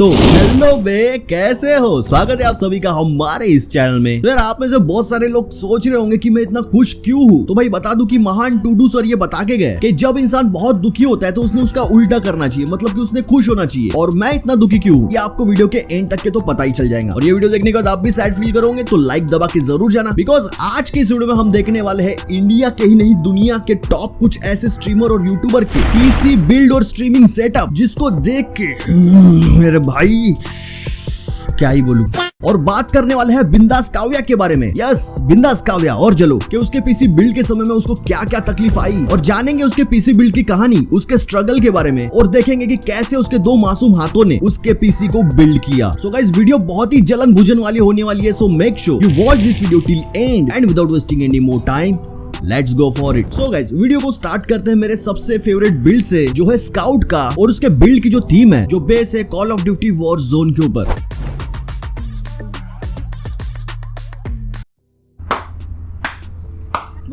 तो हेलो बे, कैसे हो? स्वागत है आप सभी का हमारे इस चैनल में। तो यार आप में से बहुत सारे लोग सोच रहे होंगे कि मैं इतना खुश क्यों हूँ। तो भाई बता दूं कि महान टूडू सर ये बता के गए कि जब इंसान बहुत दुखी होता है तो उसने उसका उल्टा करना चाहिए, मतलब कि उसने खुश होना चाहिए। और मैं इतना दुखी क्यों हूँ ये आपको वीडियो के एंड तक के तो पता ही चल जाएगा। और ये वीडियो देखने के बाद आप भी सैड फील करोगे तो लाइक दबा के जरूर जाना, बिकॉज आज के इस वीडियो में हम देखने वाले हैं इंडिया के ही नहीं दुनिया के टॉप कुछ ऐसे स्ट्रीमर और यूट्यूबर के पीसी बिल्ड और स्ट्रीमिंग सेटअप जिसको देख के मेरे भाई क्या ही बोलूं। और बात करने वाले हैं बिंदास काव्या के बारे में। यस, बिंदास काव्या और जलो कि उसके पीसी बिल्ड के समय में उसको क्या क्या तकलीफ आई, और जानेंगे उसके पीसी बिल्ड की कहानी, उसके स्ट्रगल के बारे में, और देखेंगे कि कैसे उसके दो मासूम हाथों ने उसके पीसी को बिल्ड किया। सो गाइस वीडियो बहुत ही जलन भुजन वाली होने वाली है, so make sure you watch this video till and and without wasting any more time let's go for it. So guys video को स्टार्ट करते हैं मेरे सबसे फेवरेट बिल्ड से, जो है स्काउट का, और उसके बिल्ड की जो थीम है, जो बेस है call of duty war zone के ऊपर।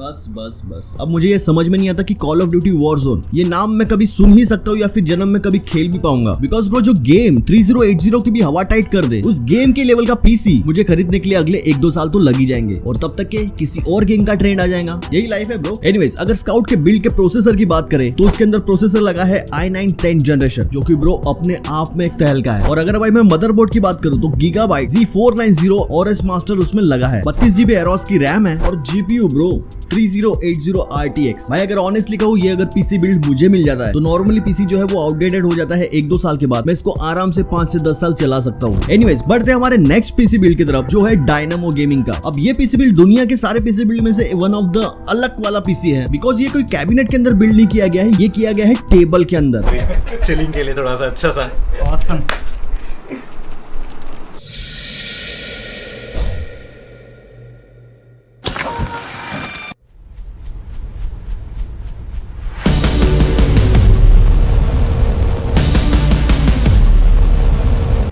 बस अब मुझे ये समझ में नहीं आता कि call of duty war zone ये नाम मैं कभी सुन ही सकता हूँ या फिर जन्म में कभी खेल भी पाऊंगा, बिकॉज ब्रो जो गेम 3080 की भी हवा टाइट कर दे, उस गेम के लेवल का पीसी मुझे खरीदने के लिए अगले 1-2 साल तो लग ही जाएंगे, और तब तक के किसी और गेम का ट्रेंड आ जाएगा। यही लाइफ है ब्रो। एनीवेज अगर स्काउट के बिल्ड के प्रोसेसर की बात करें तो उसके अंदर प्रोसेसर लगा है i9 10th जनरेशन, जो कि ब्रो अपने आप में एक तहलका है। और अगर भाई मैं मदरबोर्ड की बात करूँ तो गीगाबाइट Z490 OS मास्टर उसमें लगा है, 32GB एरोस की रैम है, और जीपीयू ब्रो 3080 RTX। भाई अगर ऑनेस्टली कहूँ ये अगर पीसी बिल्ड मुझे मिल जाता है तो नॉर्मली पीसी जो है वो आउटडेटेड हो जाता है 1-2 साल के बाद। मैं इसको आराम से 5 से 10 साल चला सकता हूँ। एनीवेज बढ़ते हैं हमारे नेक्स्ट पीसी बिल्ड की तरफ, जो है डायनामो गेमिंग का। अब ये पीसी बिल्ड दुनिया के सारे पीसी बिल्ड में से वन ऑफ द अलग वाला पीसी है, बिकॉज ये कोई कैबिनेट के अंदर बिल्ड नहीं किया गया है, ये किया गया है टेबल के अंदर चिलिंग के लिए थोड़ा सा अच्छा सा। Awesome.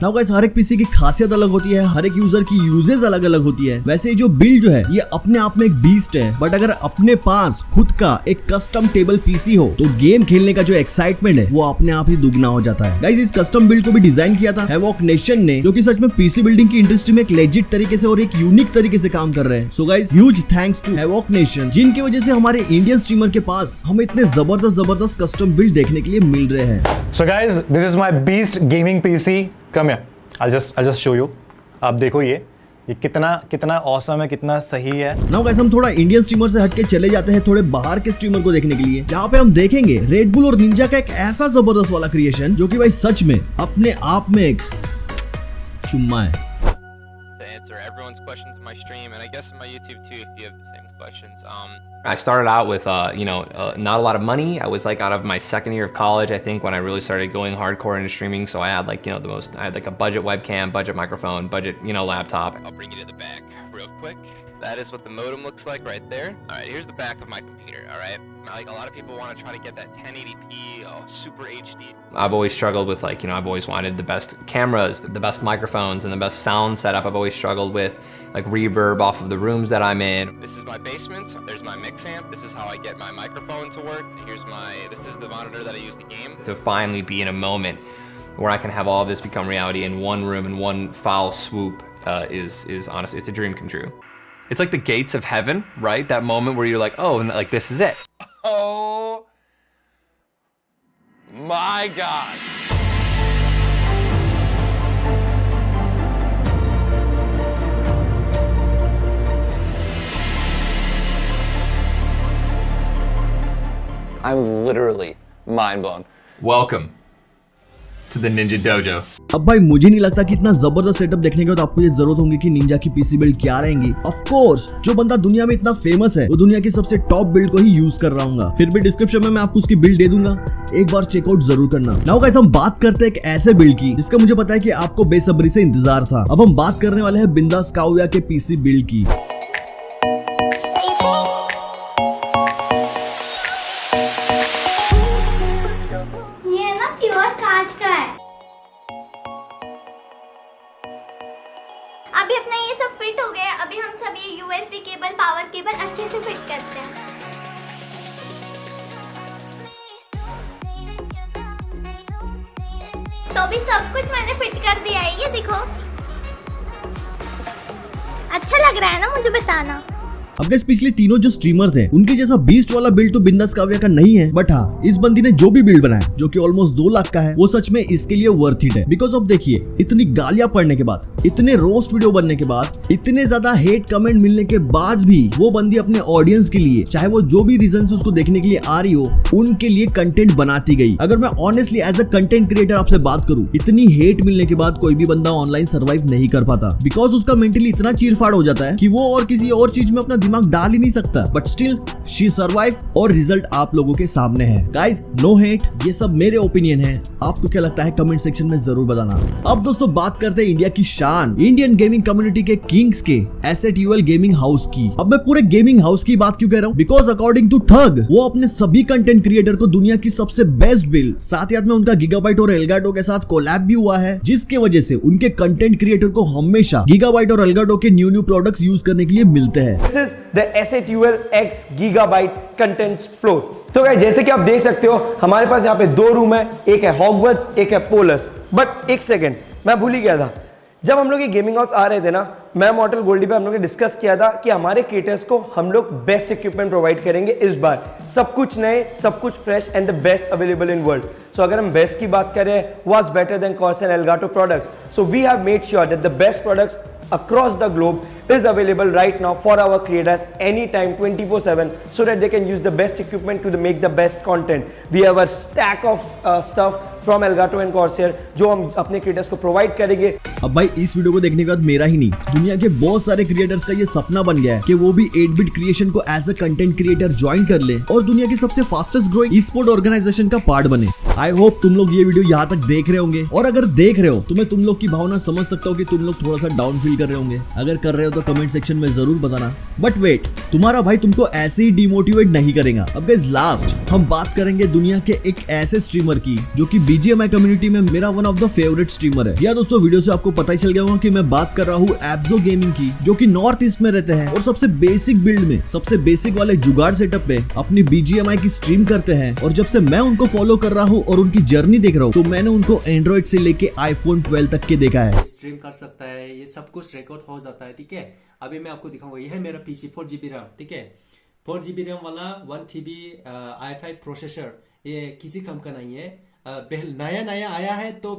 नाउ गाइस हर एक पीसी की खासियत अलग होती है, हर एक यूजर की यूजेज अलग अलग होती है। वैसे जो बिल्ड जो है ये अपने आप में एक बीस्ट है, बट अगर अपने पास खुद का एक कस्टम टेबल पीसी हो तो गेम खेलने का जो एक्साइटमेंट है वो अपने आप ही दुगना हो जाता है। गाइस इस कस्टम बिल्ड को भी डिजाइन किया था हैवॉक नेशन ने, जो कि सच में पीसी बिल्डिंग की इंडस्ट्री में एक लेजिट तरीके से और एक यूनिक तरीके से काम कर रहे हैं। So guys huge thanks to Havoc Nation, जिनकी वजह से हमारे इंडियन स्ट्रीमर के पास हमें इतने जबरदस्त कस्टम बिल्ड देखने के लिए मिल रहे हैं। So guys, this is my beast gaming PC. Come here. I'll just show you. आप देखो ये कितना awesome है, कितना सही है। नाउ गाइस हम थोड़ा इंडियन स्ट्रीमर से हटके चले जाते हैं थोड़े बाहर के स्ट्रीमर को देखने के लिए, जहाँ पे हम देखेंगे रेड बुल और निंजा का एक ऐसा जबरदस्त वाला क्रिएशन जो कि भाई सच में अपने आप में एक चुम्मा है। To answer everyone's questions in my stream, and I guess in my YouTube too, if you have the same questions. I started out with, not a lot of money. I was like out of my second year of college, I think, when I really started going hardcore into streaming. So I had I had like a budget webcam, budget microphone, budget, laptop. I'll bring you to the back real quick. That is what the modem looks like right there. All right, here's the back of my computer, all right? Like a lot of people want to try to get that 1080p, super HD. I've always struggled with I've always wanted the best cameras, the best microphones, and the best sound setup. I've always struggled with like reverb off of the rooms that I'm in. This is my basement. There's my mix amp. This is how I get my microphone to work. This is the monitor that I use to game. To finally be in a moment where I can have all of this become reality in one room in one foul swoop is honestly, it's a dream come true. It's like the gates of heaven, right? That moment where you're like, oh, and like this is it. Oh my God. I'm literally mind blown. Welcome to the Ninja Dojo. अब भाई मुझे नहीं लगता कि इतना जबरदस्त setup देखने के बाद आपको ये जरूरत होगी कि निंजा की पीसी बिल्ड क्या रहेंगी। ऑफ कोर्स जो बंदा दुनिया में इतना फेमस है वो दुनिया की सबसे टॉप बिल्ड को ही यूज कर रहा हूँ। फिर भी डिस्क्रिप्शन में मैं आपको उसकी बिल्ड दे दूंगा, एक बार चेकआउट जरूर करना। नाउ गाइस हम बात करते हैं एक ऐसे बिल्ड की जिसका मुझे पता है कि आपको बेसब्री से इंतजार था। अब हम बात करने वाले हैं बिंदास काव्या के पीसी बिल्ड की। अभी अपना ये सब फिट हो गया। अभी हम सब ये USB केबल, पावर केबल अच्छे से फिट करते हैं। तो अभी सब कुछ मैंने फिट कर मुझे बताना। अब गाइस पिछले तीनों जो स्ट्रीमर थे उनके जैसा बीस्ट वाला बिल्ड तो बिंदास काव्या का नहीं है, बट हाँ इस बंदी ने जो भी बिल्ड बनाया जो कि ऑलमोस्ट 2 लाख का है वो सच में इसके लिए वर्थ इट है। बिकॉज ऑफ देखिए इतनी गालियां पड़ने के बाद, इतने रोस्ट वीडियो बनने के बाद, इतने ज्यादा हेट कमेंट मिलने के बाद भी वो बंदी अपने ऑडियंस के लिए, चाहे वो जो भी रीजन से उसको देखने के लिए आ रही हो, उनके लिए कंटेंट बनाती गई। अगर मैं honestly as a content creator आपसे बात करूं, इतनी हेट मिलने के बाद कोई भी बंदा ऑनलाइन सर्वाइव नहीं कर पाता। बिकॉज उसका मेंटली इतना चीरफाड़ हो जाता है कि वो और किसी और चीज में अपना दिमाग डाल ही नहीं सकता। बट स्टिल शी सर्वाइव और रिजल्ट आप लोगों के सामने है। गाइस नो हेट, ये सब मेरे ओपिनियन है। आपको क्या लगता है कमेंट सेक्शन में जरूर बताना। अब दोस्तों बात करते हैं इंडिया की शान, इंडियन गेमिंग कम्युनिटी के किंग्स के एसेट्यूएल गेमिंग हाउस की। अब मैं पूरे गेमिंग हाउस की बात क्यों कह रहा हूँ? बिकॉज अकॉर्डिंग टू ठग वो अपने सभी कंटेंट क्रिएटर को दुनिया की सबसे बेस्ट बिल्ड, साथ ही में उनका गीगाबाइट और एल्गाटो के साथ कोलैब भी हुआ है, जिसके वजह से उनके कंटेंट क्रिएटर को हमेशा गीगाबाइट और एल्गाटो के न्यू प्रोडक्ट्स यूज करने के लिए मिलते हैं। The ASETUL X Gigabyte Content Floor। तो गाइस जैसे कि आप देख सकते हो हमारे पास यहाँ पे 2 रूम है, एक है हॉगवर्ट्स, एक है पोलस। बट एक सेकंड, मैं भूल ही गया था, जब हम लोग ये गेमिंग हाउस आ रहे थे ना, मैं मॉर्टल गोल्डी पे हम लोग ने डिस्कस किया था कि हमारे क्रिएटर्स को हम लोग बेस्ट इक्विपमेंट प्रोवाइड करेंगे इस बार। सब कुछ नए, सब कुछ fresh and the best available in world. So अगर हम बेस्ट की बात करें, what's better than Corsair and Elgato products? So we have made sure that the best products across the globe is available right now for our creators anytime 24/7 so that they can use the best equipment to make the best content. We have a stack of stuff from Elgato and Corsair जो हम अपने creators को provide करेंगे। अब भाई इस video को देखने के बाद मेरा ही नहीं, दुनिया के बहुत सारे क्रिएटर्स का ये सपना बन गया है कि वो भी 8-बिट क्रिएशन को as a content creator join कर ले और दुनिया की सबसे फास्टेस्ट ग्रोइंग ई-स्पोर्ट ऑर्गेनाइजेशन का पार्ट बने। आई होप तुम लोग ये वीडियो यहाँ तक देख रहे होंगे, और अगर देख रहे हो तो मैं तुम लोग की भावना समझ सकता हूँ कि तुम लोग थोड़ा सा डाउन फील कर रहे होंगे। अगर कर रहे हो तो कमेंट सेक्शन में जरूर बताना। बट वेट, तुम्हारा भाई तुमको ऐसे ही डिमोटिवेट नहीं करेगा। अब गाइस लास्ट हम बात करेंगे दुनिया के एक ऐसे स्ट्रीमर की जो कि BGMI कम्युनिटी में मेरा one of the favourite streamer है। या दोस्तों वीडियो से आपको पता ही चल गया होगा कि मैं बात कर रहा हूँ एब्जो गेमिंग की, जो कि नॉर्थ ईस्ट में रहते हैं और सबसे बेसिक बिल्ड में, सबसे बेसिक वाले जुगाड़ सेटअप पे अपनी BGMI की स्ट्रीम करते हैं। और जब से मैं उनको फॉलो कर रहा हूँ और उनकी जर्नी देख रहा हूँ, तो मैंने उनको एंड्रॉइड से लेके iPhone 12 तक के देखा है। स्ट्रीम कर सकता है, ये सब कुछ रिकॉर्ड हो जाता है। ठीक है, अभी मैं आपको दिखाऊंगा। ये है मेरा पीसी 4GB रैम। ठीक है, 4GB रैम वाला 1TB i5 प्रोसेसर, ये किसी कम का नहीं है। नया नया आया है तो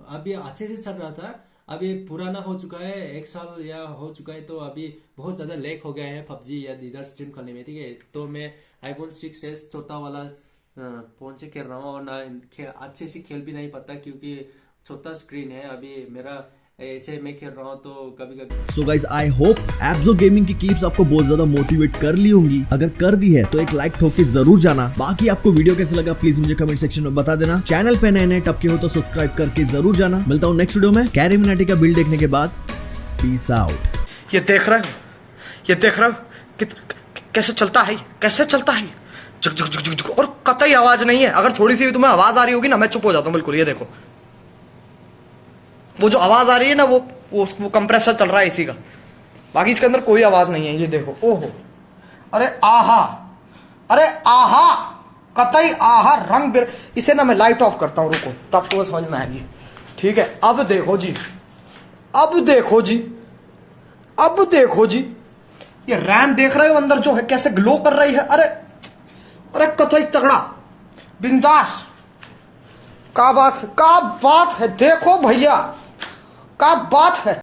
अभी अच्छे से चल रहा था, अभी पुराना हो चुका है, 1 साल या हो चुका है, तो अभी बहुत ज्यादा लैग हो गया है PUBG या दीदार स्ट्रीम करने में। ठीक है, तो मैं iPhone 6s छोटा वाला फोन से खेल रहा हूँ और ना अच्छे से खेल भी नहीं पाता क्योंकि छोटा स्क्रीन है। अभी मेरा ऐसे मैं खेल रहा हूँ तो कभी कभी। सो गाइस आई होप एब्जो गेमिंग की क्लिप्स आपको बहुत ज्यादा मोटिवेट कर ली होंगी। अगर कर दी है तो एक लाइक ठोक के जरूर जाना। बाकी आपको वीडियो कैसा लगा प्लीज मुझे कमेंट सेक्शन में बता देना। चैनल पे नए टप के हो तो सब्सक्राइब करके जरूर जाना। मिलता हूँ नेक्स्ट वीडियो में कैरी मिनाटी का बिल्ड देखने के बाद। Peace out. ये देख रहे हो, ये देख रहे हो कैसे चलता है, कैसे चलता है, झुक झुक झुक झुक, और कतई आवाज नहीं है। अगर थोड़ी सी भी तुम्हें आवाज आ रही होगी ना, मैं चुप हो जाता हूँ बिल्कुल। ये देखो, वो जो आवाज आ रही है ना, वो कंप्रेसर चल रहा है इसी का, बाकी इसके अंदर कोई आवाज नहीं है। ये देखो, ओहो, अरे आहा, अरे आहा, कतई आहा, रंग इसे ना मैं लाइट ऑफ करता हूँ, रुको, तब तो समझ में आएगी। ठीक है, अब देखो जी, अब देखो जी, अब देखो जी, ये रैम देख रहे हो अंदर जो है कैसे ग्लो कर रही है। अरे अरे कतई तगड़ा, बिंदास, क्या बात है, क्या बात है, देखो भैया, क्या बात है।